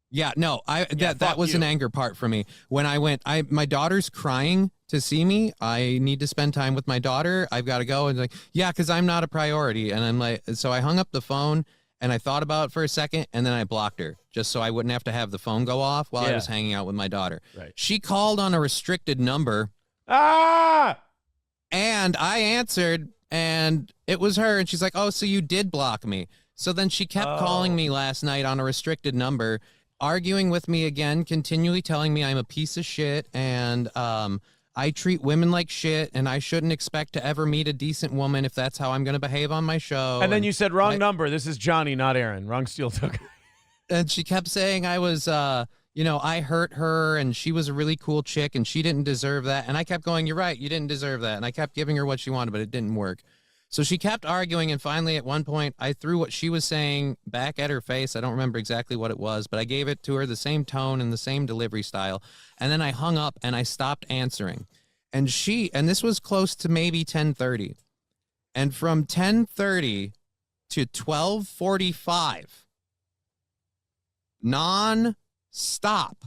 Yeah, no, Yeah, that was you. an anger part for me. When I went, my daughter's crying to see me. I need to spend time with my daughter. I've got to go. And like, yeah, because I'm not a priority. And I'm like, so I hung up the phone and I thought about it for a second and then I blocked her just so I wouldn't have to have the phone go off while I was hanging out with my daughter. Right. She called on a restricted number. Ah! And I answered and it was her. And she's like, oh, so you did block me. So then she kept calling me last night on a restricted number, arguing with me again, continually telling me I'm a piece of shit and I treat women like shit and I shouldn't expect to ever meet a decent woman if that's how I'm going to behave on my show. And then you said, wrong number. This is Johnny, not Aaron. Wrong steel token. And she kept saying I was, I hurt her and she was a really cool chick and she didn't deserve that. And I kept going, you're right, you didn't deserve that. And I kept giving her what she wanted, but it didn't work. So she kept arguing, and finally, at one point, I threw what she was saying back at her face. I don't remember exactly what it was, but I gave it to her the same tone and the same delivery style. And then I hung up, and I stopped answering. And this was close to maybe 10:30. And from 10:30 to 12:45, non-stop,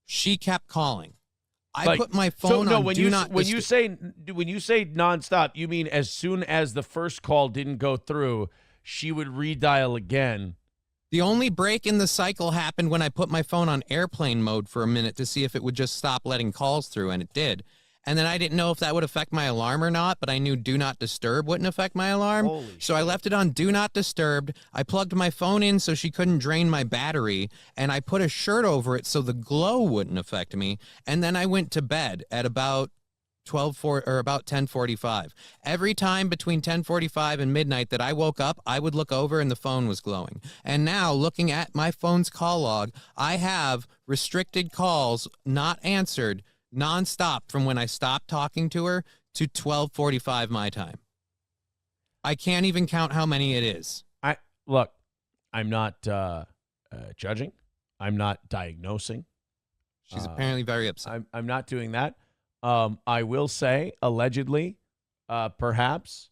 she kept calling. I put my phone on do not. When you say nonstop, you mean as soon as the first call didn't go through, she would redial again. The only break in the cycle happened when I put my phone on airplane mode for a minute to see if it would just stop letting calls through, and it did. And then I didn't know if that would affect my alarm or not, but I knew do not disturb wouldn't affect my alarm. So I left it on do not disturb. I plugged my phone in so she couldn't drain my battery, and I put a shirt over it so the glow wouldn't affect me. And then I went to bed at about 10:45. Every time between 10:45 and midnight that I woke up, I would look over and the phone was glowing. And now, looking at my phone's call log, I have restricted calls not answered nonstop from when I stopped talking to her to 12:45 my time. I can't even count how many it is. Look, I'm not judging. I'm not diagnosing. She's apparently very upset. I'm not doing that. I will say, allegedly, perhaps,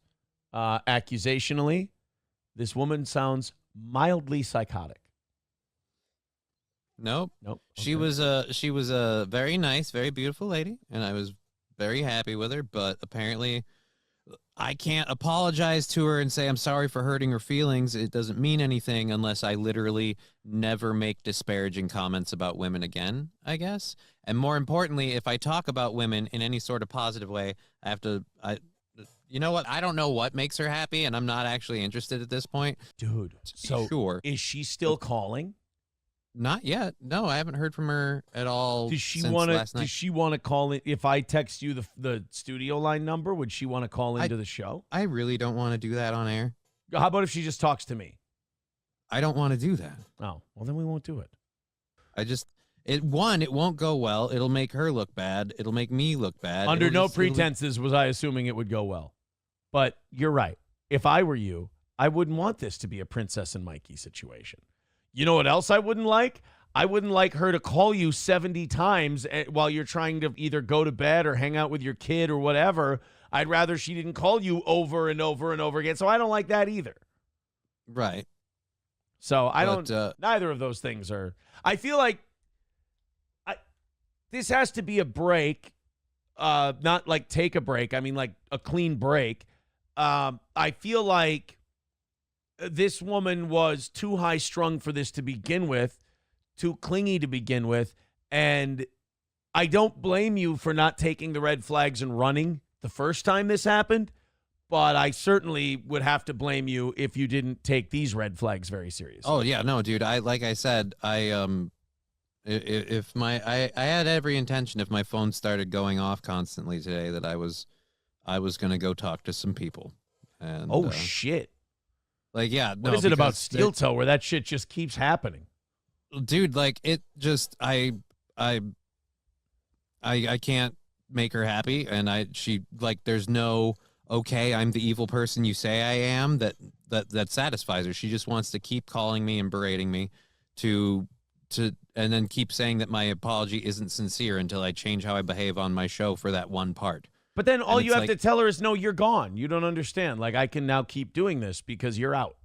accusationally, this woman sounds mildly psychotic. Nope. Okay. She was a very nice, very beautiful lady, and I was very happy with her, but apparently I can't apologize to her and say I'm sorry for hurting her feelings. It doesn't mean anything unless I literally never make disparaging comments about women again, I guess. And more importantly, if I talk about women in any sort of positive way, you know what? I don't know what makes her happy, and I'm not actually interested at this point. Dude, so sure. Is she still calling? Not yet. No, I haven't heard from her at all. Does she want to? Does she want to call in? If I text you the studio line number, would she want to call into the show? I really don't want to do that on air. How about if she just talks to me? I don't want to do that. Oh, well, then we won't do it. It won't go well. It'll make her look bad. It'll make me look bad. Under no pretenses was I assuming it would go well. But you're right. If I were you, I wouldn't want this to be a Princess and Mikey situation. You know what else I wouldn't like? I wouldn't like her to call you 70 times while you're trying to either go to bed or hang out with your kid or whatever. I'd rather she didn't call you over and over and over again. So I don't like that either. Right. So neither of those things are. I feel like this has to be a break, not like take a break. I mean, like a clean break. I feel like this woman was too high strung for this to begin with, too clingy to begin with. And I don't blame you for not taking the red flags and running the first time this happened. But I certainly would have to blame you if you didn't take these red flags very seriously. Oh yeah, no, dude. Like I said, I had every intention if my phone started going off constantly today that I was going to go talk to some people. And shit. Like, yeah. What is it about Steel Toe where that shit just keeps happening? Dude, like it just I can't make her happy, and there's no okay, I'm the evil person you say I am that satisfies her. She just wants to keep calling me and berating me to and then keep saying that my apology isn't sincere until I change how I behave on my show for that one part. But then all you have to tell her is, no, you're gone. You don't understand. Like, I can now keep doing this because you're out.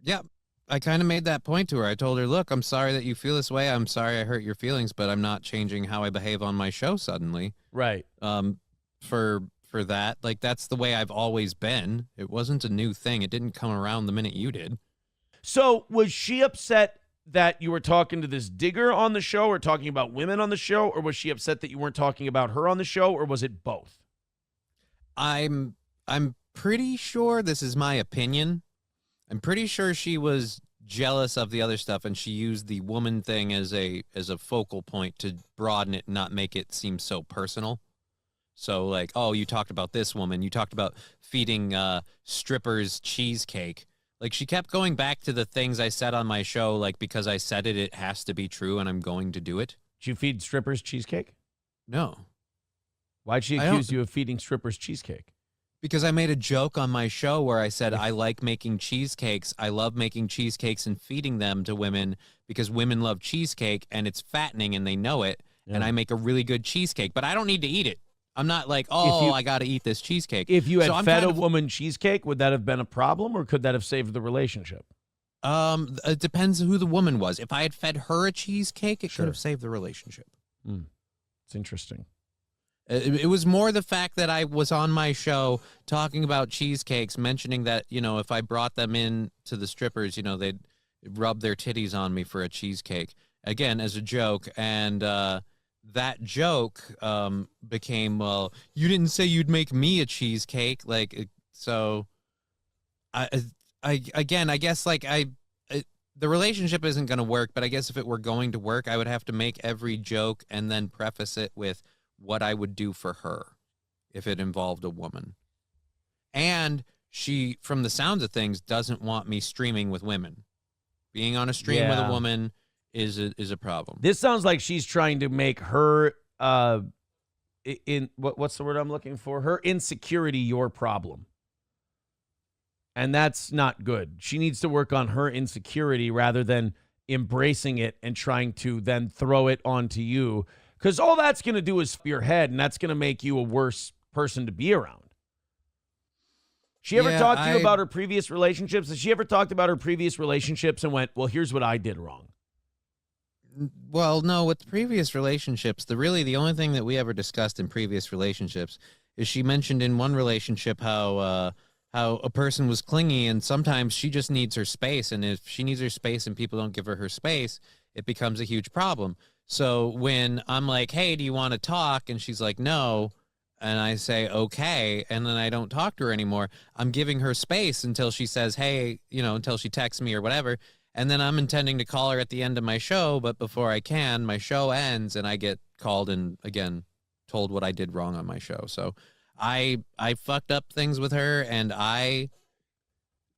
Yeah. I kind of made that point to her. I told her, look, I'm sorry that you feel this way. I'm sorry I hurt your feelings, but I'm not changing how I behave on my show suddenly. Right. For that, like, that's the way I've always been. It wasn't a new thing. It didn't come around the minute you did. So was she upset that you were talking to this digger on the show or talking about women on the show, or was she upset that you weren't talking about her on the show, or was it both? I'm pretty sure, this is my opinion, I'm pretty sure she was jealous of the other stuff, and she used the woman thing as a focal point to broaden it and not make it seem so personal. So, like, oh, you talked about this woman. You talked about feeding strippers cheesecake. Like, she kept going back to the things I said on my show, like, because I said it, it has to be true, and I'm going to do it. Did you feed strippers cheesecake? No. Why'd she accuse you of feeding strippers cheesecake? Because I made a joke on my show where I said, I like making cheesecakes. I love making cheesecakes and feeding them to women because women love cheesecake, and it's fattening, and they know it, and I make a really good cheesecake. But I don't need to eat it. I'm not like, oh, I got to eat this cheesecake. If you had fed a woman cheesecake, would that have been a problem, or could that have saved the relationship? It depends who the woman was. If I had fed her a cheesecake, it could have saved the relationship. It's interesting. It was more the fact that I was on my show talking about cheesecakes, mentioning that, you know, if I brought them in to the strippers, you know, they'd rub their titties on me for a cheesecake. Again, as a joke, and that joke became, well, you didn't say you'd make me a cheesecake, like, so I guess, like, the relationship isn't going to work, but I guess if it were going to work, I would have to make every joke and then preface it with what I would do for her if it involved a woman. And she, from the sounds of things, doesn't want me streaming with women. Being on a stream with a woman is a problem. This sounds like she's trying to make her what's the word I'm looking for? Her insecurity your problem. And that's not good. She needs to work on her insecurity rather than embracing it and trying to then throw it onto you, because all that's going to do is your head, and that's going to make you a worse person to be around. She ever talked to you about her previous relationships? Has she ever talked about her previous relationships and went, well, here's what I did wrong? Well, no, with previous relationships, the only thing that we ever discussed in previous relationships is she mentioned in one relationship how a person was clingy, and sometimes she just needs her space, and if she needs her space and people don't give her space, it becomes a huge problem. So when I'm like, hey, do you want to talk? And she's like, no. And I say, okay. And then I don't talk to her anymore. I'm giving her space until she says, hey, you know, until she texts me or whatever. And then I'm intending to call her at the end of my show. But before I can, my show ends and I get called and, again, told what I did wrong on my show. So I fucked up things with her, and I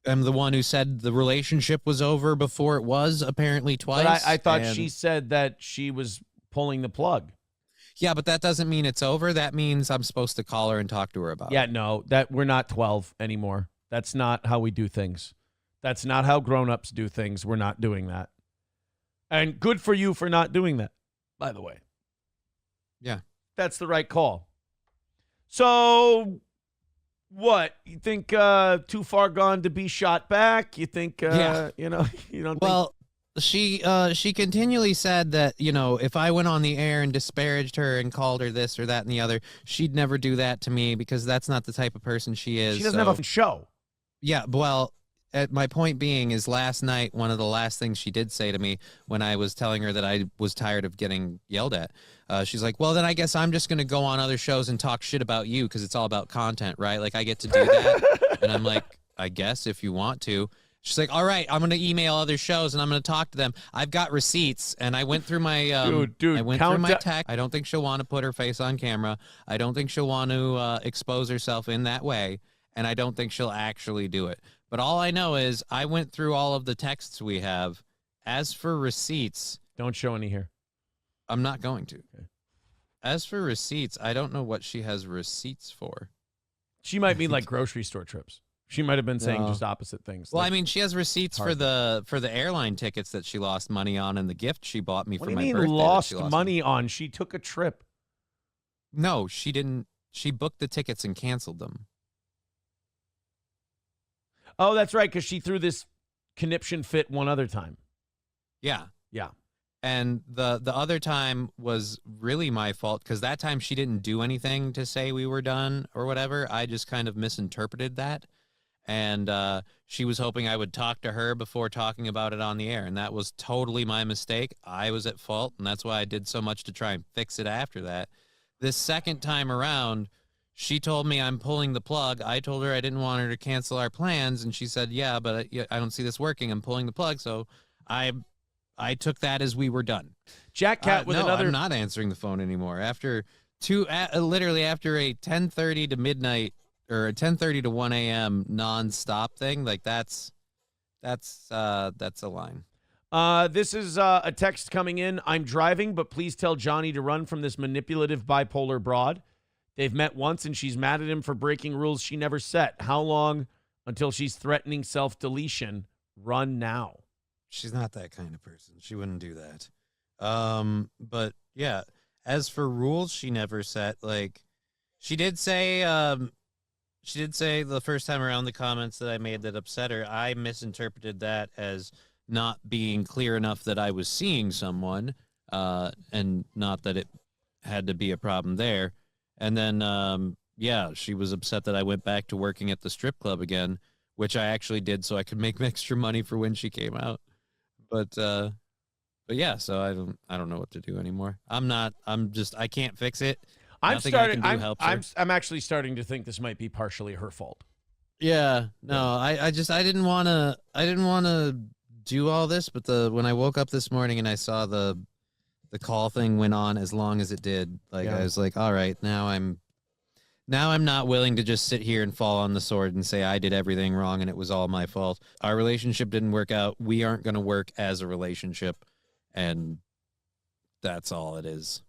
am the one who said the relationship was over before it was, apparently twice. But I thought she said that she was pulling the plug. Yeah, but that doesn't mean it's over. That means I'm supposed to call her and talk to her about it. Yeah, no, that we're not 12 anymore. That's not how we do things. That's not how grown-ups do things. We're not doing that. And good for you for not doing that, by the way. Yeah. That's the right call. So, what? You think too far gone to be shot back? You think, you know, you don't think... Well, she continually said that, you know, if I went on the air and disparaged her and called her this or that and the other, she'd never do that to me because that's not the type of person she is. She doesn't have a show. Yeah, well, my point being is last night, one of the last things she did say to me when I was telling her that I was tired of getting yelled at, she's like, well, then I guess I'm just going to go on other shows and talk shit about you because it's all about content, right? Like, I get to do that. And I'm like, I guess if you want to. She's like, all right, I'm going to email other shows and I'm going to talk to them. I've got receipts, and I went through my dude, I went through my text. I don't think she'll want to put her face on camera. I don't think she'll want to expose herself in that way, and I don't think she'll actually do it. But all I know is I went through all of the texts we have. As for receipts, don't show any here. I'm not going to. Okay. As for receipts, I don't know what she has receipts for. She might mean like grocery store trips. She might have been saying just opposite things. Well, like, I mean, she has receipts for the airline tickets that she lost money on and the gift she bought me for my birthday. What do you mean lost money on? She took a trip. No, she didn't. She booked the tickets and canceled them. Oh, that's right, because she threw this conniption fit one other time. Yeah. Yeah. And the other time was really my fault because that time she didn't do anything to say we were done or whatever. I just kind of misinterpreted that. And she was hoping I would talk to her before talking about it on the air. And that was totally my mistake. I was at fault. And that's why I did so much to try and fix it after that. This second time around, she told me I'm pulling the plug. I told her I didn't want her to cancel our plans. And she said, yeah, but I don't see this working. I'm pulling the plug. So I took that as we were done. Jack Cat with no, another. I'm not answering the phone anymore. Literally after a 10:30 to midnight or a 10:30 to 1 a.m. nonstop thing, like that's a line. This is a text coming in. I'm driving, but please tell Johnny to run from this manipulative bipolar broad. They've met once, and she's mad at him for breaking rules she never set. How long until she's threatening self-deletion? Run now. She's not that kind of person. She wouldn't do that. But yeah, as for rules she never set, like she did say the first time around the comments that I made that upset her, I misinterpreted that as not being clear enough that I was seeing someone, and not that it had to be a problem there. And then, yeah, she was upset that I went back to working at the strip club again, which I actually did so I could make extra money for when she came out. But yeah, so I don't know what to do anymore. I can't fix it. I'm I'm actually starting to think this might be partially her fault. Yeah, no, I didn't want to do all this, but when I woke up this morning and I saw the call thing went on as long as it did, like I was like, all right, now I'm not willing to just sit here and fall on the sword and say I did everything wrong and it was all my fault. Our relationship didn't work out. We aren't going to work as a relationship, and that's all it is.